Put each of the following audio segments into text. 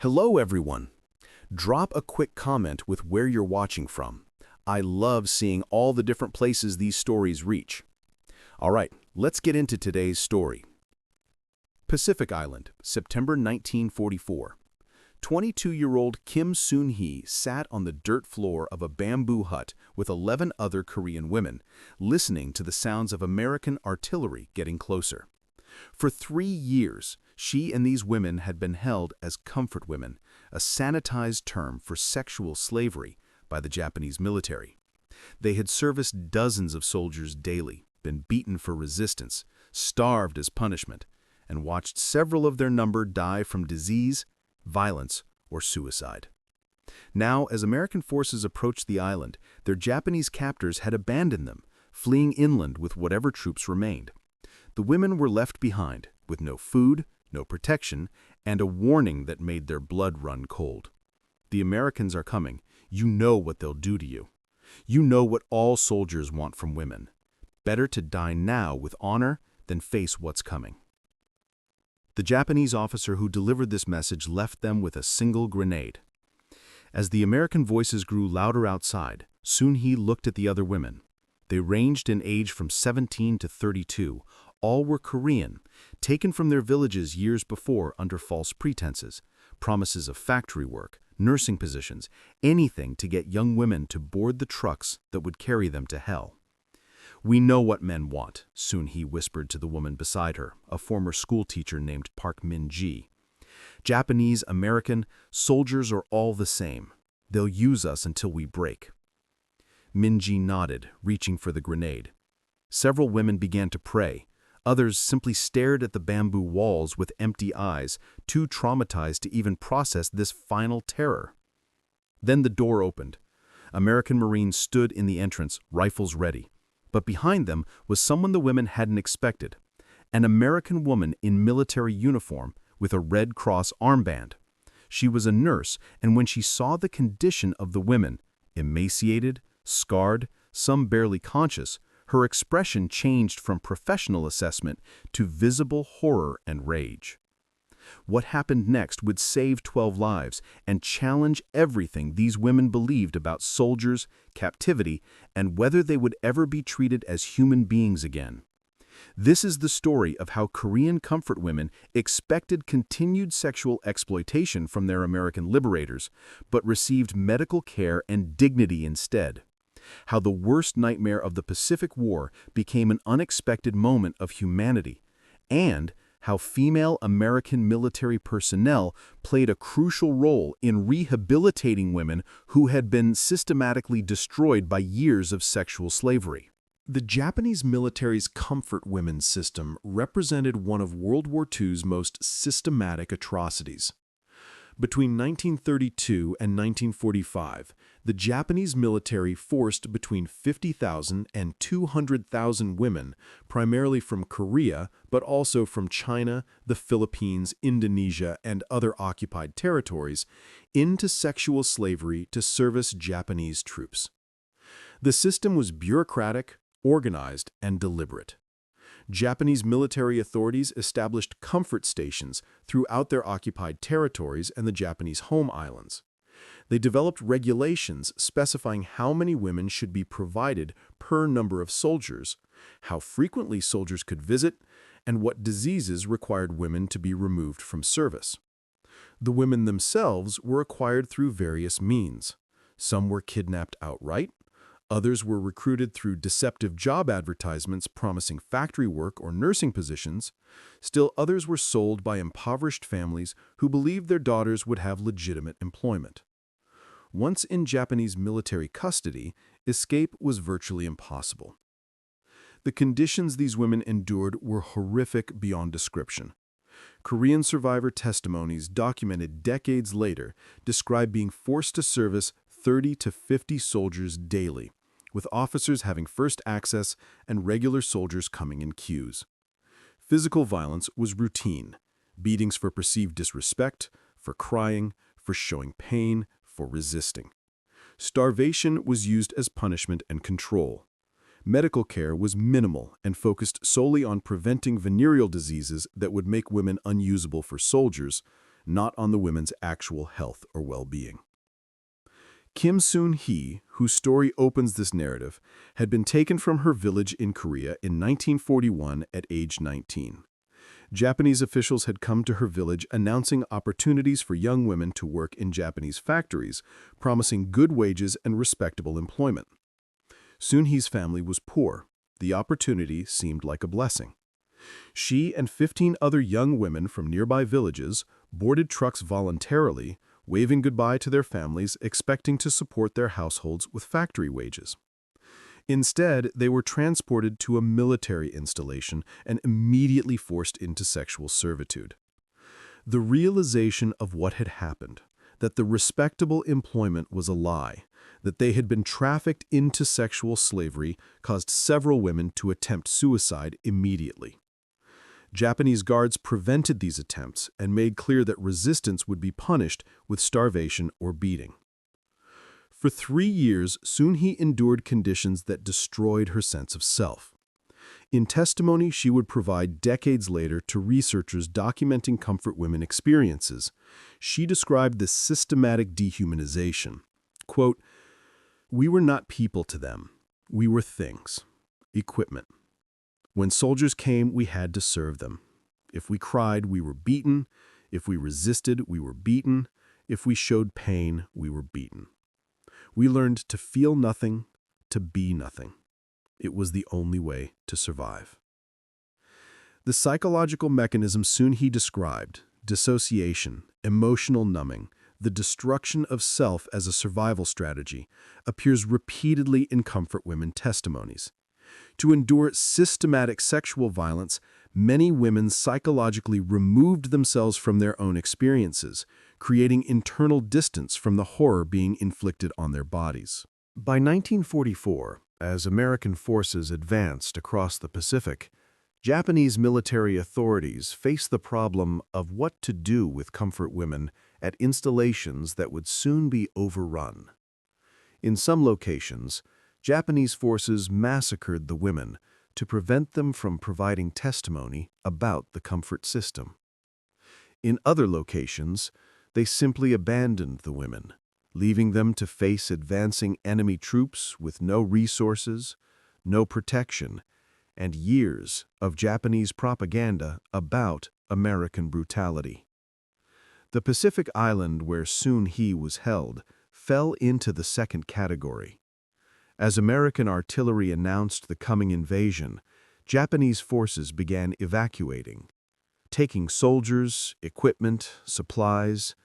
Hello everyone. Drop a quick comment with where you're watching from. I love seeing all the different places these stories reach. All right, let's get into today's story. Pacific Island, September 1944. 22-year-old Kim Soon-hee sat on the dirt floor of a bamboo hut with 11 other Korean women, listening to the sounds of American artillery getting closer. For 3 years, she and these women had been held as comfort women, a sanitized term for sexual slavery by the Japanese military. They had serviced dozens of soldiers daily, been beaten for resistance, starved as punishment, and watched several of their number die from disease, violence, or suicide. Now, as American forces approached the island, their Japanese captors had abandoned them, fleeing inland with whatever troops remained. The women were left behind, with no food, no protection, and a warning that made their blood run cold. The Americans are coming. You know what they'll do to you. You know what all soldiers want from women. Better to die now with honor than face what's coming. The Japanese officer who delivered this message left them with a single grenade. As the American voices grew louder outside, Soon-hee looked at the other women. They ranged in age from 17 to 32. All were Korean, taken from their villages years before under false pretenses, promises of factory work, nursing positions, anything to get young women to board the trucks that would carry them to hell. "We know what men want," Soon-hee whispered to the woman beside her, a former schoolteacher named Park Min-ji. "Japanese, American, soldiers are all the same. They'll use us until we break." Min-ji nodded, reaching for the grenade. Several women began to pray. Others simply stared at the bamboo walls with empty eyes, too traumatized to even process this final terror. Then the door opened. American Marines stood in the entrance, rifles ready. But behind them was someone the women hadn't expected, an American woman in military uniform with a Red Cross armband. She was a nurse, and when she saw the condition of the women, emaciated, scarred, some barely conscious, her expression changed from professional assessment to visible horror and rage. What happened next would save 12 lives and challenge everything these women believed about soldiers, captivity, and whether they would ever be treated as human beings again. This is the story of how Korean comfort women expected continued sexual exploitation from their American liberators, but received medical care and dignity instead. How the worst nightmare of the Pacific War became an unexpected moment of humanity, and how female American military personnel played a crucial role in rehabilitating women who had been systematically destroyed by years of sexual slavery. The Japanese military's comfort women system represented one of World War II's most systematic atrocities. Between 1932 and 1945, the Japanese military forced between 50,000 and 200,000 women, primarily from Korea, but also from China, the Philippines, Indonesia, and other occupied territories, into sexual slavery to service Japanese troops. The system was bureaucratic, organized, and deliberate. Japanese military authorities established comfort stations throughout their occupied territories and the Japanese home islands. They developed regulations specifying how many women should be provided per number of soldiers, how frequently soldiers could visit, and what diseases required women to be removed from service. The women themselves were acquired through various means. Some were kidnapped outright. Others were recruited through deceptive job advertisements promising factory work or nursing positions. Still others were sold by impoverished families who believed their daughters would have legitimate employment. Once in Japanese military custody, escape was virtually impossible. The conditions these women endured were horrific beyond description. Korean survivor testimonies documented decades later describe being forced to service 30 to 50 soldiers daily, with officers having first access and regular soldiers coming in queues. Physical violence was routine, beatings for perceived disrespect, for crying, for showing pain, for resisting. Starvation was used as punishment and control. Medical care was minimal and focused solely on preventing venereal diseases that would make women unusable for soldiers, not on the women's actual health or well-being. Kim Soon-hee, whose story opens this narrative, had been taken from her village in Korea in 1941 at age 19. Japanese officials had come to her village announcing opportunities for young women to work in Japanese factories, promising good wages and respectable employment. Soon-hee's family was poor. The opportunity seemed like a blessing. She and 15 other young women from nearby villages boarded trucks voluntarily, waving goodbye to their families, expecting to support their households with factory wages. Instead, they were transported to a military installation and immediately forced into sexual servitude. The realization of what had happened, that the respectable employment was a lie, that they had been trafficked into sexual slavery, caused several women to attempt suicide immediately. Japanese guards prevented these attempts and made clear that resistance would be punished with starvation or beating. For 3 years, Soon-hee endured conditions that destroyed her sense of self. In testimony she would provide decades later to researchers documenting comfort women experiences, she described this systematic dehumanization. Quote, "We were not people to them. We were things, equipment. When soldiers came, we had to serve them. If we cried, we were beaten. If we resisted, we were beaten. If we showed pain, we were beaten. We learned to feel nothing, to be nothing. It was the only way to survive." The psychological mechanism Soon-hee described, dissociation, emotional numbing, the destruction of self as a survival strategy, appears repeatedly in comfort women testimonies. To endure systematic sexual violence, many women psychologically removed themselves from their own experiences, creating internal distance from the horror being inflicted on their bodies. By 1944, as American forces advanced across the Pacific, Japanese military authorities faced the problem of what to do with comfort women at installations that would soon be overrun. In some locations, Japanese forces massacred the women to prevent them from providing testimony about the comfort system. In other locations, they simply abandoned the women, leaving them to face advancing enemy troops with no resources, no protection, and years of Japanese propaganda about American brutality. The Pacific island where Soon-hee was held fell into the second category. As American artillery announced the coming invasion, Japanese forces began evacuating, taking soldiers, equipment, supplies,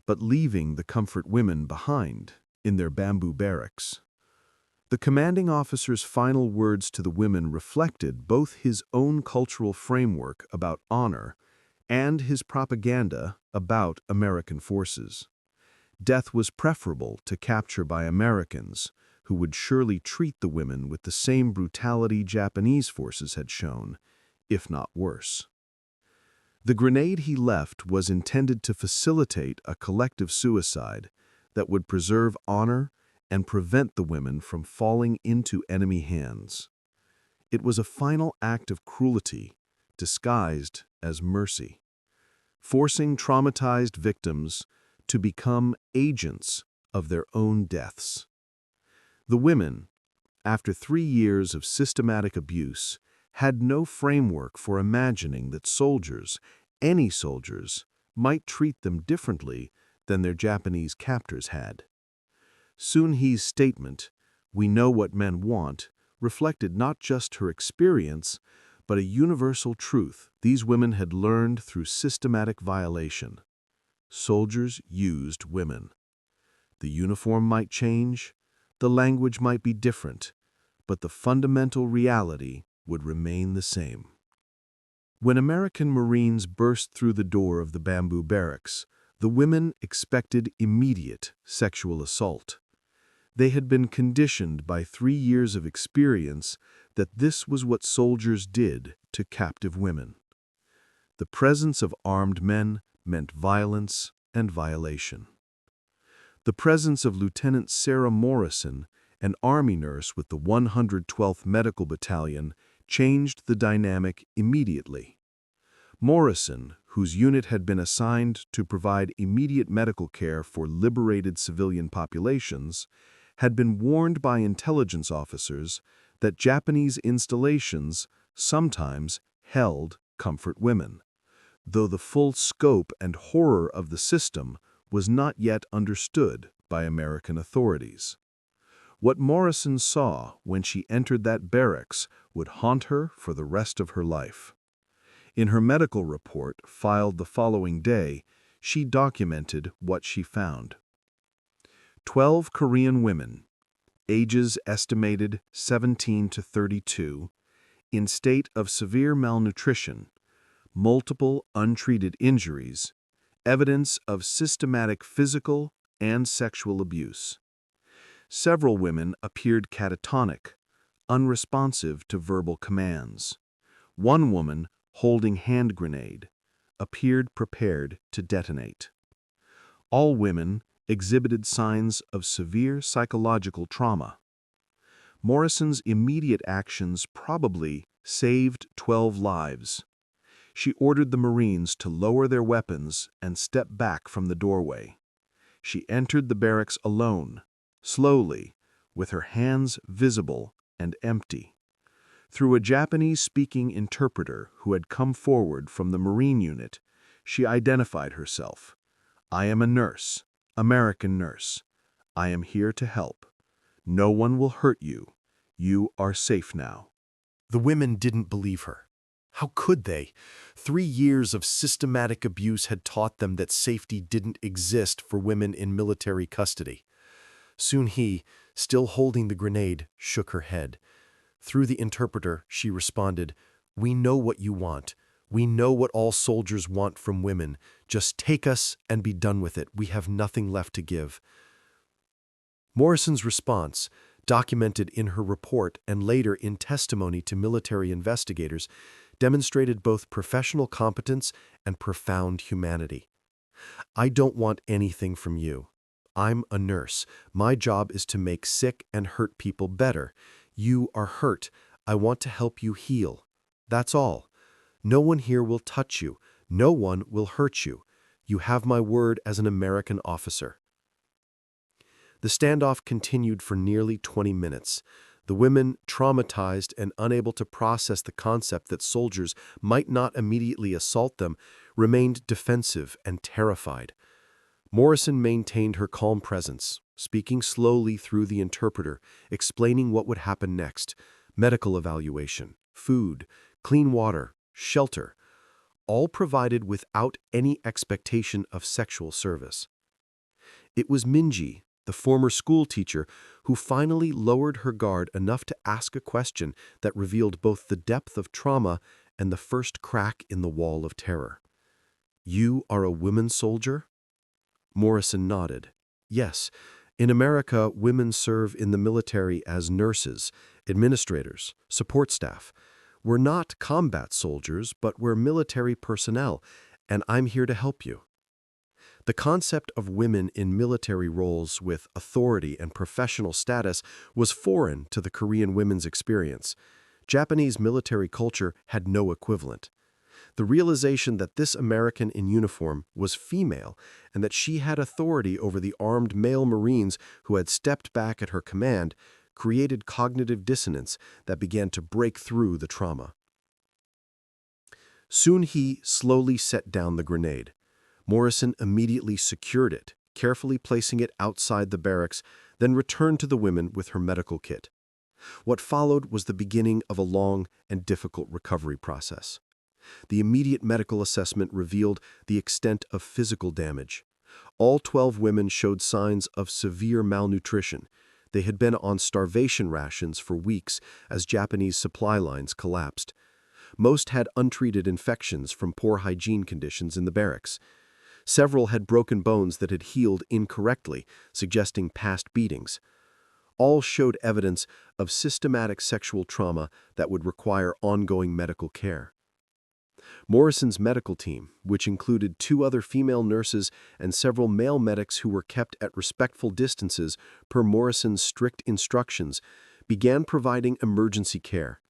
but leaving the comfort women behind in their bamboo barracks. The commanding officer's final words to the women reflected both his own cultural framework about honor and his propaganda about American forces. Death was preferable to capture by Americans, who would surely treat the women with the same brutality Japanese forces had shown, if not worse. The grenade he left was intended to facilitate a collective suicide that would preserve honor and prevent the women from falling into enemy hands. It was a final act of cruelty, disguised as mercy, forcing traumatized victims to become agents of their own deaths. The women, after 3 years of systematic abuse, had no framework for imagining that soldiers, any soldiers, might treat them differently than their Japanese captors had. Soon-hee's statement, "We know what men want," reflected not just her experience, but a universal truth these women had learned through systematic violation. Soldiers used women. The uniform might change, the language might be different, but the fundamental reality would remain the same. When American Marines burst through the door of the bamboo barracks, the women expected immediate sexual assault. They had been conditioned by 3 years of experience that this was what soldiers did to captive women. The presence of armed men meant violence and violation. The presence of Lieutenant Sarah Morrison, an Army nurse with the 112th Medical Battalion, changed the dynamic immediately. Morrison, whose unit had been assigned to provide immediate medical care for liberated civilian populations, had been warned by intelligence officers that Japanese installations sometimes held comfort women, though the full scope and horror of the system was not yet understood by American authorities. What Morrison saw when she entered that barracks would haunt her for the rest of her life. In her medical report, filed the following day, she documented what she found. 12 Korean women, ages estimated 17 to 32, in state of severe malnutrition, multiple untreated injuries, evidence of systematic physical and sexual abuse. Several women appeared catatonic, unresponsive to verbal commands. One woman, holding hand grenade, appeared prepared to detonate. All women exhibited signs of severe psychological trauma. Morrison's immediate actions probably saved 12 lives. She ordered the Marines to lower their weapons and step back from the doorway. She entered the barracks alone, slowly, with her hands visible and empty. Through a Japanese-speaking interpreter who had come forward from the Marine unit, she identified herself. "I am a nurse, American nurse. I am here to help. No one will hurt you. You are safe now." The women didn't believe her. How could they? 3 years of systematic abuse had taught them that safety didn't exist for women in military custody. Soon-hee, still holding the grenade, shook her head. Through the interpreter, she responded, "We know what you want. We know what all soldiers want from women. Just take us and be done with it. We have nothing left to give." Morrison's response, documented in her report and later in testimony to military investigators, demonstrated both professional competence and profound humanity. "I don't want anything from you. I'm a nurse. My job is to make sick and hurt people better. You are hurt. I want to help you heal. That's all. No one here will touch you. No one will hurt you. You have my word as an American officer." The standoff continued for nearly 20 minutes. The women, traumatized and unable to process the concept that soldiers might not immediately assault them, remained defensive and terrified. Morrison maintained her calm presence, speaking slowly through the interpreter, explaining what would happen next: medical evaluation, food, clean water, shelter, all provided without any expectation of sexual service. It was Minji, the former school teacher, who finally lowered her guard enough to ask a question that revealed both the depth of trauma and the first crack in the wall of terror. "You are a woman soldier?" Morrison nodded. "Yes. In America, women serve in the military as nurses, administrators, support staff. We're not combat soldiers, but we're military personnel, and I'm here to help you." The concept of women in military roles with authority and professional status was foreign to the Korean women's experience. Japanese military culture had no equivalent. The realization that this American in uniform was female and that she had authority over the armed male Marines who had stepped back at her command created cognitive dissonance that began to break through the trauma. Soon-hee slowly set down the grenade. Morrison immediately secured it, carefully placing it outside the barracks, then returned to the women with her medical kit. What followed was the beginning of a long and difficult recovery process. The immediate medical assessment revealed the extent of physical damage. All 12 women showed signs of severe malnutrition. They had been on starvation rations for weeks as Japanese supply lines collapsed. Most had untreated infections from poor hygiene conditions in the barracks. Several had broken bones that had healed incorrectly, suggesting past beatings. All showed evidence of systematic sexual trauma that would require ongoing medical care. Morrison's medical team, which included 2 other female nurses and several male medics who were kept at respectful distances per Morrison's strict instructions, began providing emergency care.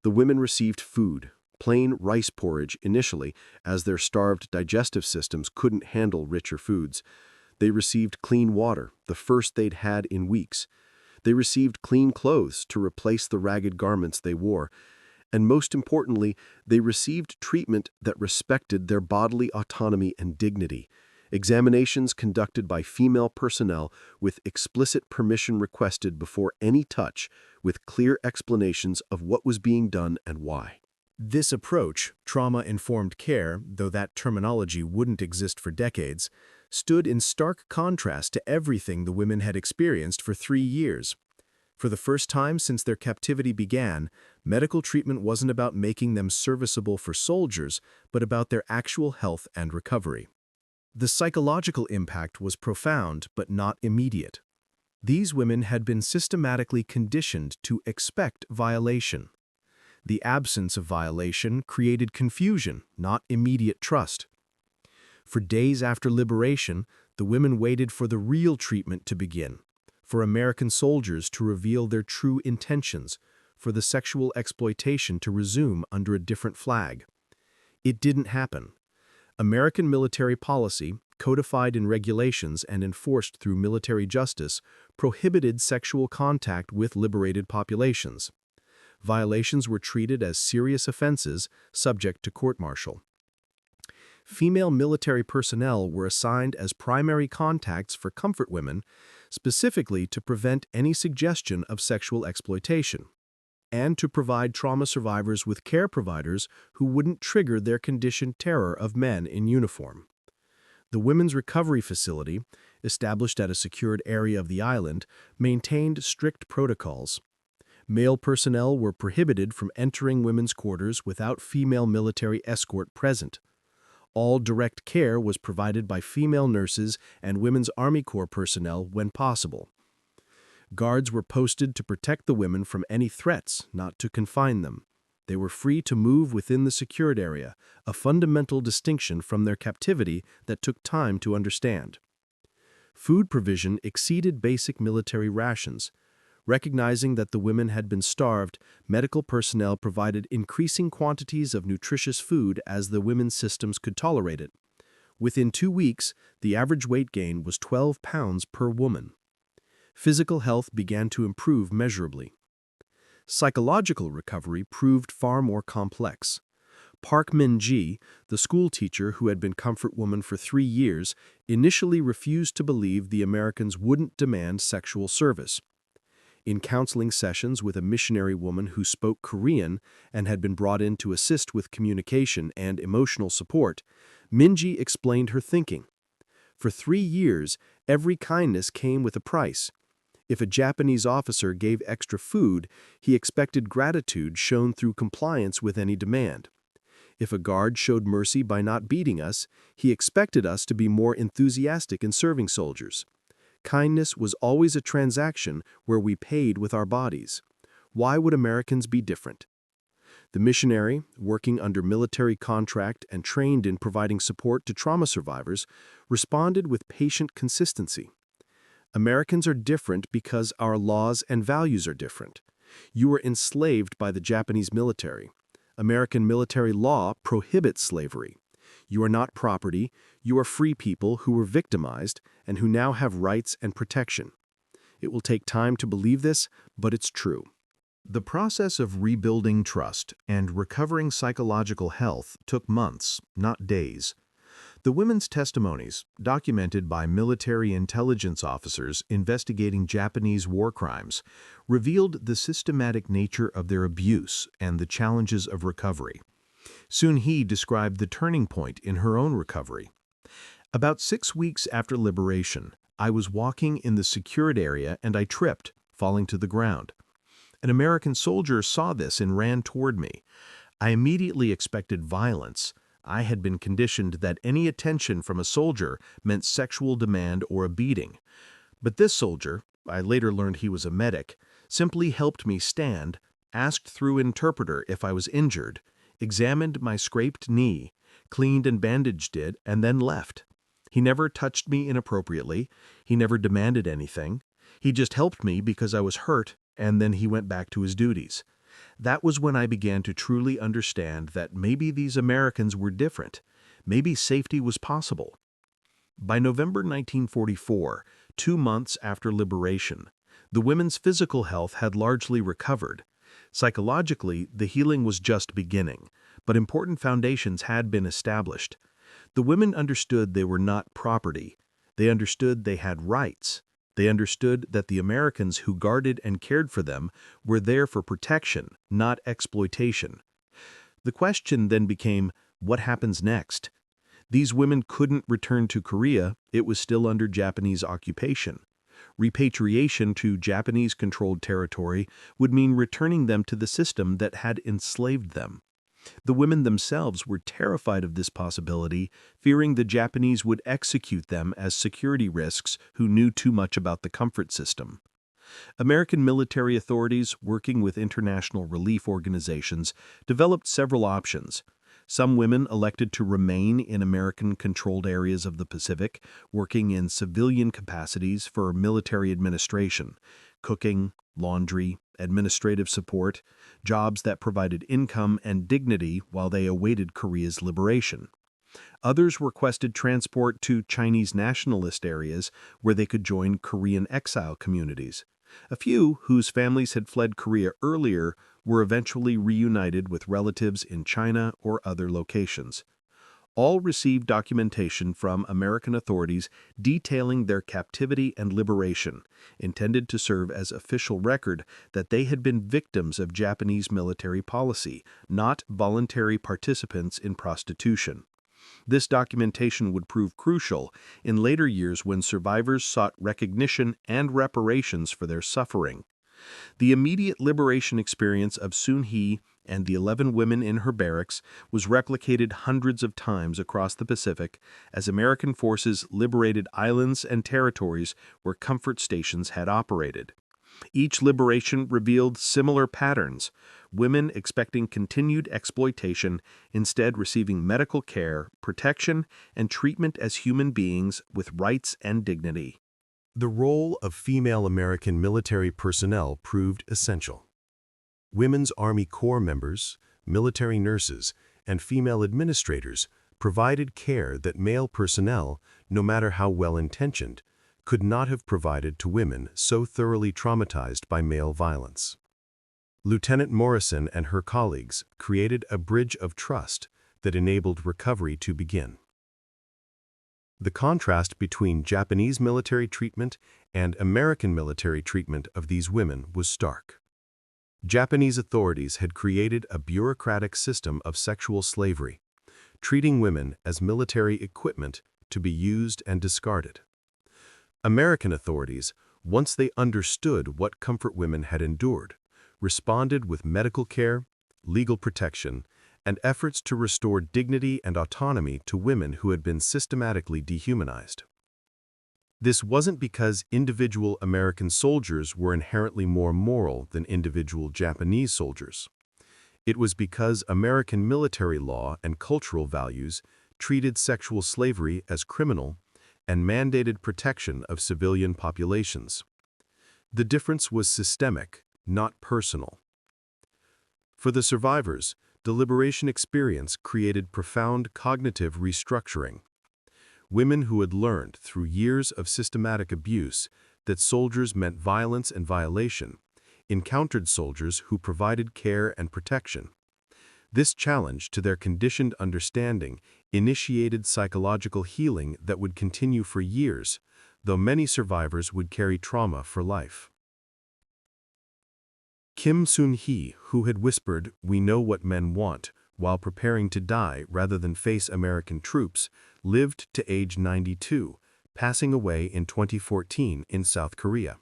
The women received food, plain rice porridge initially, as their starved digestive systems couldn't handle richer foods. They received clean water, the first they'd had in weeks. They received clean clothes to replace the ragged garments they wore. And most importantly, they received treatment that respected their bodily autonomy and dignity. Examinations conducted by female personnel with explicit permission requested before any touch, with clear explanations of what was being done and why. This approach, trauma-informed care, though that terminology wouldn't exist for decades, stood in stark contrast to everything the women had experienced for 3 years. For the first time since their captivity began, medical treatment wasn't about making them serviceable for soldiers, but about their actual health and recovery. The psychological impact was profound but not immediate. These women had been systematically conditioned to expect violation. The absence of violation created confusion, not immediate trust. For days after liberation, the women waited for the real treatment to begin, for American soldiers to reveal their true intentions, for the sexual exploitation to resume under a different flag. It didn't happen. American military policy, codified in regulations and enforced through military justice, prohibited sexual contact with liberated populations. Violations were treated as serious offenses, subject to court-martial. Female military personnel were assigned as primary contacts for comfort women, specifically to prevent any suggestion of sexual exploitation, and to provide trauma survivors with care providers who wouldn't trigger their conditioned terror of men in uniform. The Women's Recovery Facility, established at a secured area of the island, maintained strict protocols. Male personnel were prohibited from entering women's quarters without female military escort present. All direct care was provided by female nurses and Women's Army Corps personnel when possible. Guards were posted to protect the women from any threats, not to confine them. They were free to move within the secured area, a fundamental distinction from their captivity that took time to understand. Food provision exceeded basic military rations. Recognizing that the women had been starved, medical personnel provided increasing quantities of nutritious food as the women's systems could tolerate it. Within 2 weeks, the average weight gain was 12 pounds per woman. Physical health began to improve measurably. Psychological recovery proved far more complex. Park Min-ji, the school teacher who had been comfort woman for 3 years, initially refused to believe the Americans wouldn't demand sexual service. In counseling sessions with a missionary woman who spoke Korean and had been brought in to assist with communication and emotional support, Min-ji explained her thinking. For 3 years, every kindness came with a price. If a Japanese officer gave extra food, he expected gratitude shown through compliance with any demand. If a guard showed mercy by not beating us, he expected us to be more enthusiastic in serving soldiers. Kindness was always a transaction where we paid with our bodies. Why would Americans be different? The missionary, working under military contract and trained in providing support to trauma survivors, responded with patient consistency. Americans are different because our laws and values are different. You were enslaved by the Japanese military. American military law prohibits slavery. You are not property, you are free people who were victimized and who now have rights and protection. It will take time to believe this, but it's true. The process of rebuilding trust and recovering psychological health took months, not days. The women's testimonies, documented by military intelligence officers investigating Japanese war crimes, revealed the systematic nature of their abuse and the challenges of recovery. Soon-hee described the turning point in her own recovery. About 6 weeks after liberation, I was walking in the secured area and I tripped, falling to the ground. An American soldier saw this and ran toward me. I immediately expected violence. I had been conditioned that any attention from a soldier meant sexual demand or a beating. But this soldier, I later learned he was a medic, simply helped me stand, asked through interpreter if I was injured, examined my scraped knee, cleaned and bandaged it, and then left. He never touched me inappropriately. He never demanded anything. He just helped me because I was hurt, and then he went back to his duties. That was when I began to truly understand that maybe these Americans were different. Maybe safety was possible. By November 1944, 2 months after liberation, the women's physical health had largely recovered. Psychologically, the healing was just beginning, but important foundations had been established. The women understood they were not property. They understood they had rights. They understood that the Americans who guarded and cared for them were there for protection, not exploitation. The question then became, what happens next? These women couldn't return to Korea. It was still under Japanese occupation. Repatriation to Japanese-controlled territory would mean returning them to the system that had enslaved them. The women themselves were terrified of this possibility, fearing the Japanese would execute them as security risks who knew too much about the comfort system. American military authorities, working with international relief organizations, developed several options. Some women elected to remain in American-controlled areas of the Pacific, working in civilian capacities for military administration, cooking, laundry, administrative support, jobs that provided income and dignity while they awaited Korea's liberation. Others requested transport to Chinese nationalist areas where they could join Korean exile communities. A few, whose families had fled Korea earlier, were eventually reunited with relatives in China or other locations. All received documentation from American authorities detailing their captivity and liberation, intended to serve as official record that they had been victims of Japanese military policy, not voluntary participants in prostitution. This documentation would prove crucial in later years when survivors sought recognition and reparations for their suffering. The immediate liberation experience of Soon-hee and the 11 women in her barracks was replicated hundreds of times across the Pacific as American forces liberated islands and territories where comfort stations had operated. Each liberation revealed similar patterns, women expecting continued exploitation, instead receiving medical care, protection, and treatment as human beings with rights and dignity. The role of female American military personnel proved essential. Women's Army Corps members, military nurses, and female administrators provided care that male personnel, no matter how well-intentioned, could not have provided to women so thoroughly traumatized by male violence. Lieutenant Morrison and her colleagues created a bridge of trust that enabled recovery to begin. The contrast between Japanese military treatment and American military treatment of these women was stark. Japanese authorities had created a bureaucratic system of sexual slavery, treating women as military equipment to be used and discarded. American authorities, once they understood what comfort women had endured, responded with medical care, legal protection, and efforts to restore dignity and autonomy to women who had been systematically dehumanized. This wasn't because individual American soldiers were inherently more moral than individual Japanese soldiers. It was because American military law and cultural values treated sexual slavery as criminal and mandated protection of civilian populations. The difference was systemic, not personal. For the survivors, the liberation experience created profound cognitive restructuring. Women who had learned through years of systematic abuse that soldiers meant violence and violation encountered soldiers who provided care and protection. This challenge to their conditioned understanding initiated psychological healing that would continue for years, though many survivors would carry trauma for life. Kim Soon-hee, who had whispered, "We know what men want," while preparing to die rather than face American troops, lived to age 92, passing away in 2014 in South Korea.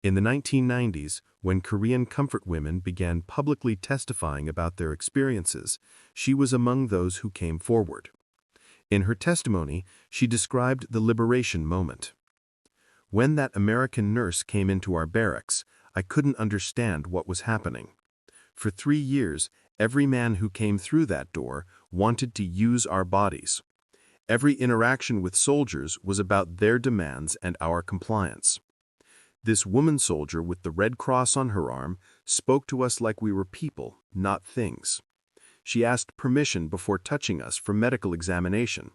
In the 1990s, when Korean comfort women began publicly testifying about their experiences, she was among those who came forward. In her testimony, she described the liberation moment. "When that American nurse came into our barracks, I couldn't understand what was happening. For 3 years, every man who came through that door wanted to use our bodies. Every interaction with soldiers was about their demands and our compliance. This woman soldier with the red cross on her arm spoke to us like we were people, not things. She asked permission before touching us for medical examination.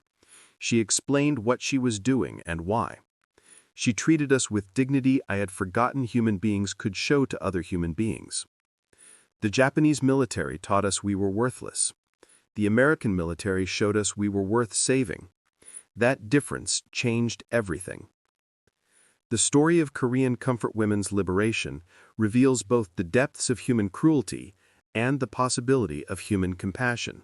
She explained what she was doing and why. She treated us with dignity I had forgotten human beings could show to other human beings. The Japanese military taught us we were worthless. The American military showed us we were worth saving. That difference changed everything. The story of Korean comfort women's liberation reveals both the depths of human cruelty and the possibility of human compassion.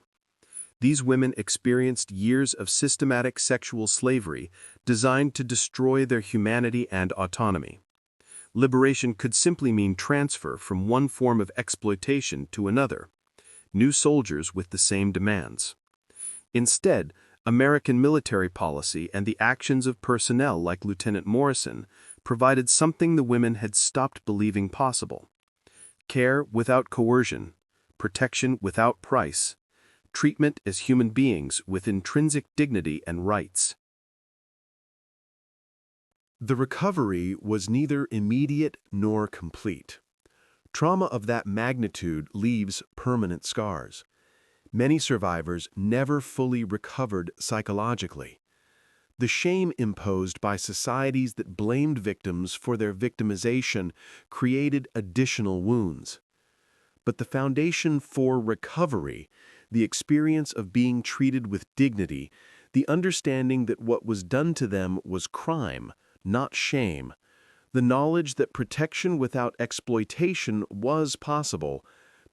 These women experienced years of systematic sexual slavery designed to destroy their humanity and autonomy. Liberation could simply mean transfer from one form of exploitation to another, new soldiers with the same demands. Instead, American military policy and the actions of personnel like Lieutenant Morrison provided something the women had stopped believing possible: care without coercion, protection without price, treatment as human beings with intrinsic dignity and rights. The recovery was neither immediate nor complete. Trauma of that magnitude leaves permanent scars. Many survivors never fully recovered psychologically. The shame imposed by societies that blamed victims for their victimization created additional wounds. But the foundation for recovery, the experience of being treated with dignity, the understanding that what was done to them was crime, not shame, the knowledge that protection without exploitation was possible,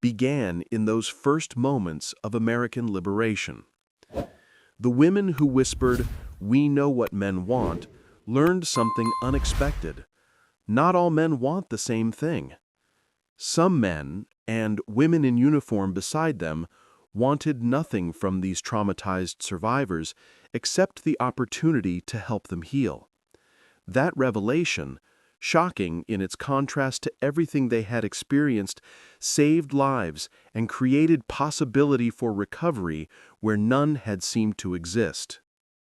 began in those first moments of American liberation. The women who whispered, "We know what men want," learned something unexpected. Not all men want the same thing. Some men, and women in uniform beside them, wanted nothing from these traumatized survivors except the opportunity to help them heal. That revelation, shocking in its contrast to everything they had experienced, saved lives and created possibility for recovery where none had seemed to exist.